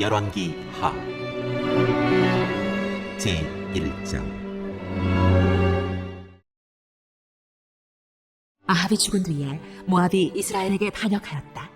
열왕기 하 제1장. 아합이 죽은 뒤에 모압이 이스라엘에게 반역하였다.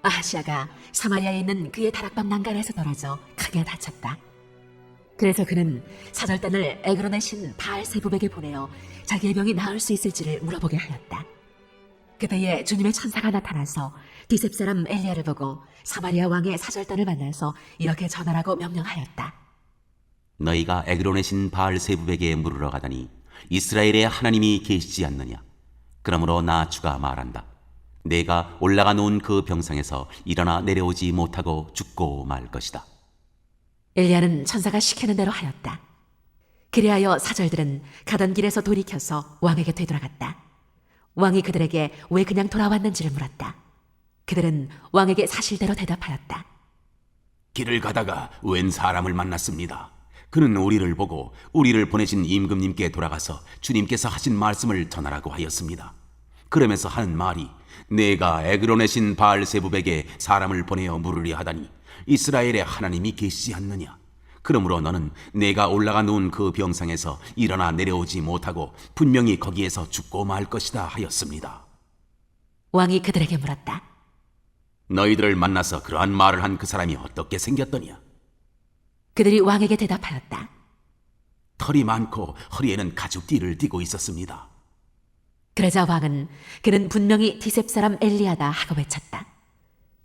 아하시아가 사마리아에 있는 그의 다락방 난간에서 떨어져 크게 다쳤다. 그래서 그는 사절단을 에그론의 신 바알세붑에게 보내어 자기의 병이 나을 수 있을지를 물어보게 하였다. 그때에 주님의 천사가 나타나서 디셉 사람 엘리야를 보고 사마리아 왕의 사절단을 만나서 이렇게 전하라고 명령하였다. 너희가 에그론의 신 바알세붑에게 물으러 가다니 이스라엘의 하나님이 계시지 않느냐? 그러므로 나 주가 말한다. 내가 올라가 놓은 그 병상에서 일어나 내려오지 못하고 죽고 말 것이다. 엘리야는 천사가 시키는 대로 하였다. 그리하여 사절들은 가던 길에서 돌이켜서 왕에게 되돌아갔다. 왕이 그들에게 왜 그냥 돌아왔는지를 물었다. 그들은 왕에게 사실대로 대답하였다. 길을 가다가 웬 사람을 만났습니다. 그는 우리를 보고 우리를 보내신 임금님께 돌아가서 주님께서 하신 말씀을 전하라고 하였습니다. 그러면서 하는 말이 내가 에그론의 신 바알세붑에게 사람을 보내어 물으려 하다니 이스라엘의 하나님이 계시지 않느냐? 그러므로 너는 내가 올라가 놓은 그 병상에서 일어나 내려오지 못하고 분명히 거기에서 죽고 말 것이다 하였습니다. 왕이 그들에게 물었다. 너희들을 만나서 그러한 말을 한 그 사람이 어떻게 생겼더냐? 그들이 왕에게 대답하였다. 털이 많고 허리에는 가죽띠를 띠고 있었습니다. 그러자 왕은 그는 분명히 디셉 사람 엘리야다 하고 외쳤다.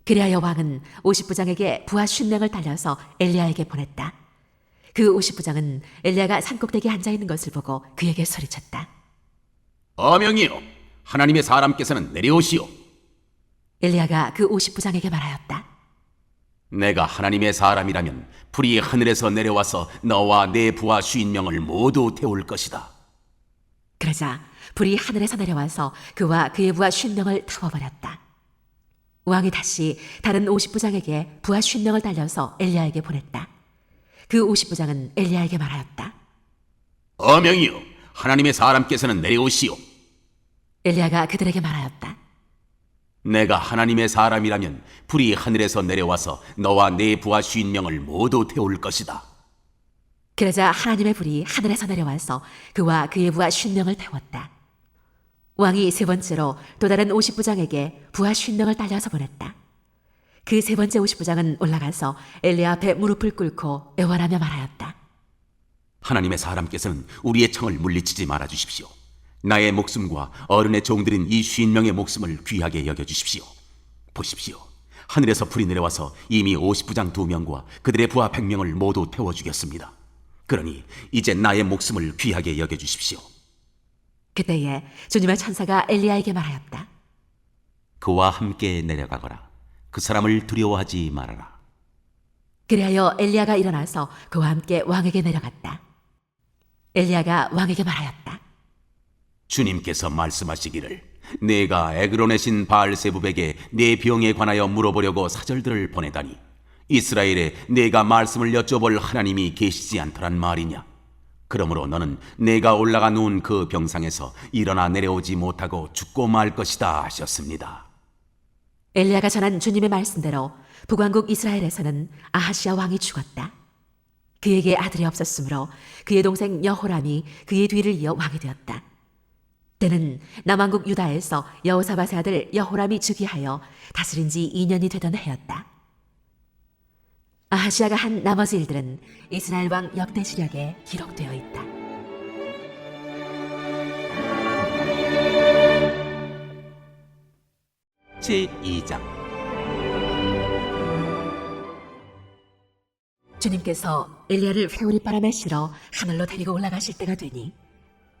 그리하여 왕은 50부장에게 부하 50명을 달려서 엘리야에게 보냈다. 그 50부장은 엘리야가 산꼭대기에 앉아있는 것을 보고 그에게 소리쳤다. 어명이요, 하나님의 사람께서는 내려오시오. 엘리야가 그 50부장에게 말하였다. 내가 하나님의 사람이라면 불이 하늘에서 내려와서 너와 내 부하 50명을 모두 태울 것이다. 그러자 불이 하늘에서 내려와서 그와 그의 부하 50명을 태워버렸다. 왕이 다시 다른 50부장에게 부하 50명을 달려서 엘리야에게 보냈다. 그 50부장은 엘리야에게 말하였다. 어명이요, 하나님의 사람께서는 내려오시오. 엘리야가 그들에게 말하였다. 내가 하나님의 사람이라면 불이 하늘에서 내려와서 너와 내 부하 50명을 모두 태울 것이다. 그러자 하나님의 불이 하늘에서 내려와서 그와 그의 부하 50명을 태웠다. 왕이 세 번째로 또 다른 50부장에게 부하 50명을 달려서 보냈다. 그 세 번째 50부장은 올라가서 엘리야 앞에 무릎을 꿇고 애원하며 말하였다. 하나님의 사람께서는 우리의 청을 물리치지 말아 주십시오. 나의 목숨과 어른의 종들인 이 50명의 목숨을 귀하게 여겨주십시오. 보십시오. 하늘에서 불이 내려와서 이미 50부장 2명과 그들의 부하 100명을 모두 태워 죽였습니다. 그러니 이제 나의 목숨을 귀하게 여겨주십시오. 그때에 주님의 천사가 엘리야에게 말하였다. 그와 함께 내려가거라. 그 사람을 두려워하지 말아라. 그리하여 엘리야가 일어나서 그와 함께 왕에게 내려갔다. 엘리야가 왕에게 말하였다. 주님께서 말씀하시기를 내가 에그론의 신 바알세붑에게 내 병에 관하여 물어보려고 사절들을 보내다니 이스라엘에 내가 말씀을 여쭤볼 하나님이 계시지 않더란 말이냐? 그러므로 너는 내가 올라가 놓은 그 병상에서 일어나 내려오지 못하고 죽고 말 것이다 하셨습니다. 엘리야가 전한 주님의 말씀대로 북왕국 이스라엘에서는 아하시아 왕이 죽었다. 그에게 아들이 없었으므로 그의 동생 여호람이 그의 뒤를 이어 왕이 되었다. 때는 남왕국 유다에서 여호사밧의 아들 여호람이 즉위하여 다스린 지 2년이 되던 해였다. 아하시아가 한 나머지 일들은 이스라엘 왕 역대시력에 기록되어 있다. 제2장. 주님께서 엘리야를 회오리바람에 실어 하늘로 데리고 올라가실 때가 되니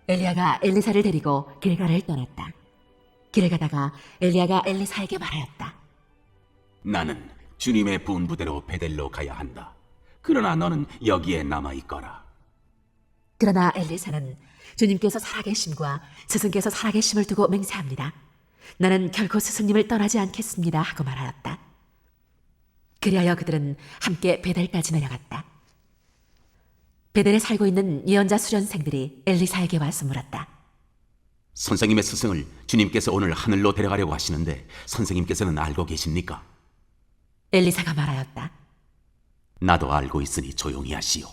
엘리야가 엘리사를 데리고 길갈을 떠났다. 길을 가다가 엘리야가 엘리사에게 말하였다. 나는 주님의 분부대로 베델로 가야 한다. 그러나 너는 여기에 남아있거라. 그러나 엘리사는 주님께서 살아계심과 스승께서 살아계심을 두고 맹세합니다. 나는 결코 스승님을 떠나지 않겠습니다 하고 말하였다. 그리하여 그들은 함께 베델까지 내려갔다. 베델에 살고 있는 예언자 수련생들이 엘리사에게 와서 물었다. 선생님의 스승을 주님께서 오늘 하늘로 데려가려고 하시는데 선생님께서는 알고 계십니까? 엘리사가 말하였다. 나도 알고 있으니 조용히 하시오.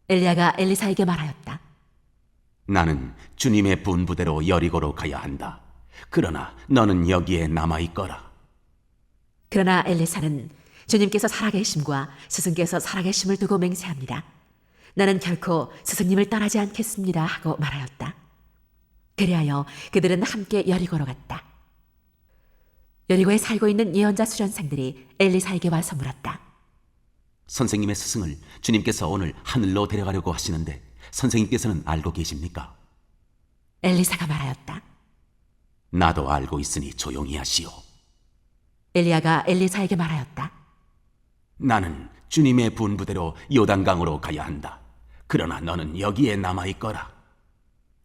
엘리야가 엘리사에게 말하였다. 나는 주님의 분부대로 여리고로 가야 한다. 그러나 너는 여기에 남아있거라. 그러나 엘리사는 주님께서 살아계심과 스승께서 살아계심을 두고 맹세합니다. 나는 결코 스승님을 떠나지 않겠습니다 하고 말하였다. 그리하여 그들은 함께 여리고로 갔다. 여리고에 살고 있는 예언자 수련생들이 엘리사에게 와서 물었다. 선생님의 스승을 주님께서 오늘 하늘로 데려가려고 하시는데 선생님께서는 알고 계십니까? 엘리사가 말하였다. 나도 알고 있으니 조용히 하시오. 엘리야가 엘리사에게 말하였다. 나는 주님의 분부대로 요단강으로 가야 한다. 그러나 너는 여기에 남아있거라.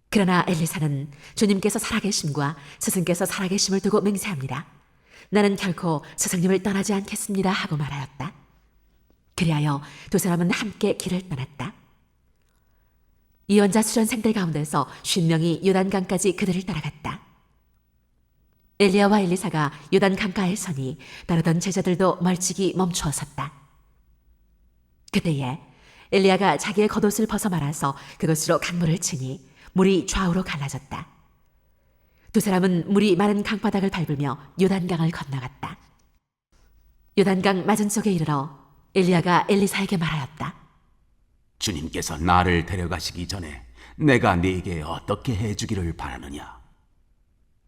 그러나 엘리사는 주님께서 살아계심과 스승께서 살아계심을 두고 맹세합니다. 나는 결코 스승님을 떠나지 않겠습니다 하고 말하였다. 그리하여 두 사람은 함께 길을 떠났다. 예언자 수련생들 가운데서 50명이 요단강까지 그들을 따라갔다. 엘리야와 엘리사가 요단강가에 서니 따르던 제자들도 멀찍이 멈추어 섰다. 그때에 엘리야가 자기의 겉옷을 벗어 말아서 그것으로 강물을 치니 물이 좌우로 갈라졌다. 두 사람은 물이 마른 강바닥을 밟으며 요단강을 건너갔다. 요단강 맞은쪽에 이르러 엘리야가 엘리사에게 말하였다. 주님께서 나를 데려가시기 전에 내가 네게 어떻게 해주기를 바라느냐?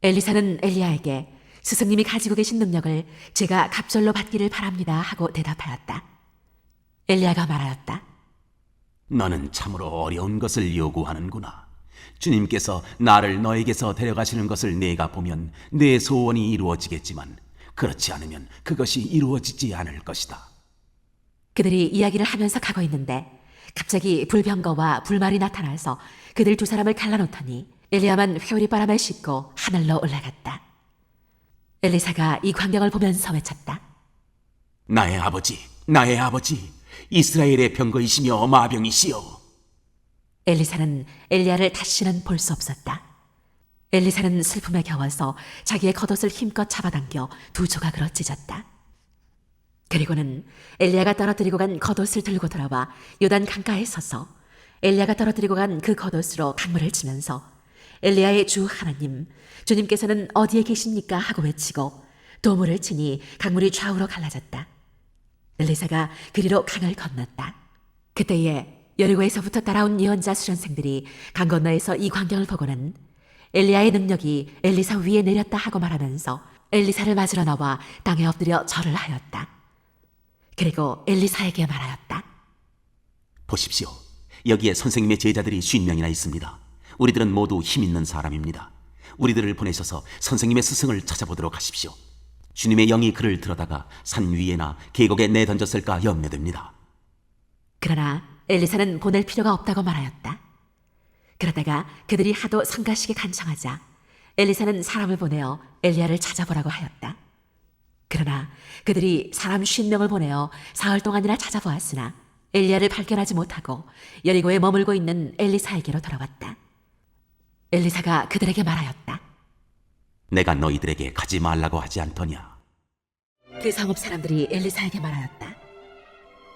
엘리사는 엘리야에게 스승님이 가지고 계신 능력을 제가 갑절로 받기를 바랍니다 하고 대답하였다. 엘리야가 말하였다. 너는 참으로 어려운 것을 요구하는구나. 주님께서 나를 너에게서 데려가시는 것을 내가 보면 내 소원이 이루어지겠지만 그렇지 않으면 그것이 이루어지지 않을 것이다. 그들이 이야기를 하면서 가고 있는데 갑자기 불병거와 불말이 나타나서 그들 두 사람을 갈라놓더니 엘리야만 회오리 바람을 싣고 하늘로 올라갔다. 엘리사가 이 광경을 보면서 외쳤다. 나의 아버지, 나의 아버지, 이스라엘의 병거이시며 마병이시여. 엘리사는 엘리야를 다시는 볼 수 없었다. 엘리사는 슬픔에 겨워서 자기의 겉옷을 힘껏 잡아당겨 두 조각으로 찢었다. 그리고는 엘리야가 떨어뜨리고 간 겉옷을 들고 돌아와 요단 강가에 서서 엘리야가 떨어뜨리고 간 그 겉옷으로 강물을 치면서 엘리야의 주 하나님, 주님께서는 어디에 계십니까? 하고 외치고 도물을 치니 강물이 좌우로 갈라졌다. 엘리사가 그리로 강을 건넜다. 그때에 여리고에서부터 따라온 예언자 수련생들이 강 건너에서 이 광경을 보고는 엘리야의 능력이 엘리사 위에 내렸다 하고 말하면서 엘리사를 맞으러 나와 땅에 엎드려 절을 하였다. 그리고 엘리사에게 말하였다. 보십시오. 여기에 선생님의 제자들이 50명이나 있습니다. 우리들은 모두 힘 있는 사람입니다. 우리들을 보내셔서 선생님의 스승을 찾아보도록 하십시오. 주님의 영이 그를 들어다가 산 위에나 계곡에 내던졌을까 염려됩니다. 그러나 엘리사는 보낼 필요가 없다고 말하였다. 그러다가 그들이 하도 성가시게 간청하자 엘리사는 사람을 보내어 엘리야를 찾아보라고 하였다. 그러나 그들이 사람 50명을 보내어 사흘 동안이나 찾아보았으나 엘리야를 발견하지 못하고 여리고에 머물고 있는 엘리사에게로 돌아왔다. 엘리사가 그들에게 말하였다. 내가 너희들에게 가지 말라고 하지 않더냐? 그 성읍 사람들이 엘리사에게 말하였다.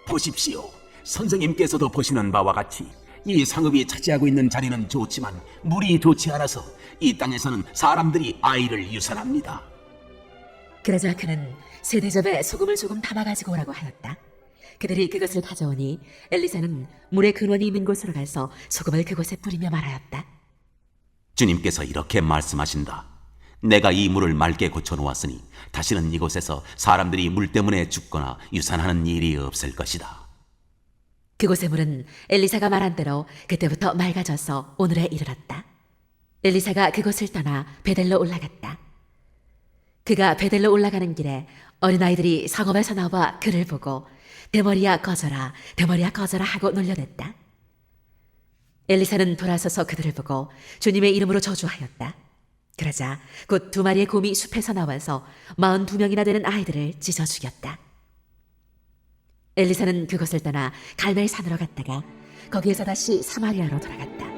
보십시오. 선생님께서도 보시는 바와 같이 이 상읍이 차지하고 있는 자리는 좋지만 물이 좋지 않아서 이 땅에서는 사람들이 아이를 유산합니다. 그러자 그는 세 대접에 소금을 조금 담아가지고 오라고 하였다. 그들이 그것을 가져오니 엘리사는 물의 근원이 있는 곳으로 가서 소금을 그곳에 뿌리며 말하였다. 주님께서 이렇게 말씀하신다. 내가 이 물을 맑게 고쳐놓았으니 다시는 이곳에서 사람들이 물 때문에 죽거나 유산하는 일이 없을 것이다. 그곳의 물은 엘리사가 말한 대로 그때부터 맑아져서 오늘에 이르렀다. 엘리사가 그곳을 떠나 베델로 올라갔다. 그가 베델로 올라가는 길에 어린아이들이 성읍에서 나와 그를 보고 대머리야 꺼져라, 대머리야 꺼져라 하고 놀려댔다. 엘리사는 돌아서서 그들을 보고 주님의 이름으로 저주하였다. 그러자 곧 2마리의 곰이 숲에서 나와서 42명이나 되는 아이들을 찢어 죽였다. 엘리사는 그곳을 떠나 갈멜산으로 갔다가 거기에서 다시 사마리아로 돌아갔다.